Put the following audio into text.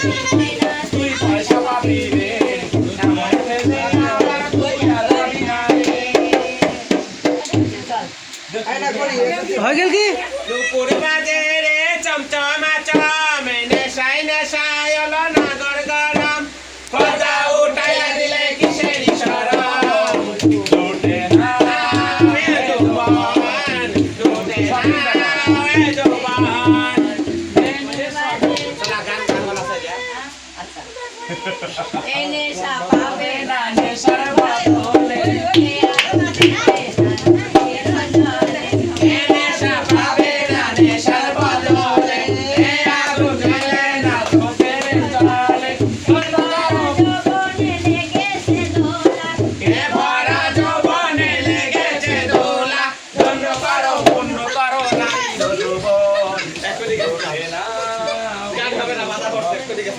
তুই পয়সা পাবি রে এমন ভেবে আমার কইয়া যাবি না রে হয়ে গেল কি দুপুর বাজে রে চমচমা চম নেশায় নেশায় হলো নাগর গরম খোঁজা উঠাইয়া দিলে কিসের ইশারাম লুটে না এ জবান লুটে না এ জবান নেশা পাবে না নেশার বদলে নেশা পাবে না নেশার বদলে এ আগুন জ্বলে না চোখের জলে এ ভরা যৌবনে লেগেছে দোলা ধন্য করো পুণ্য করো নাই যৌবন একদিকে উঠে না গান হবে না বাধা করতে একদিকে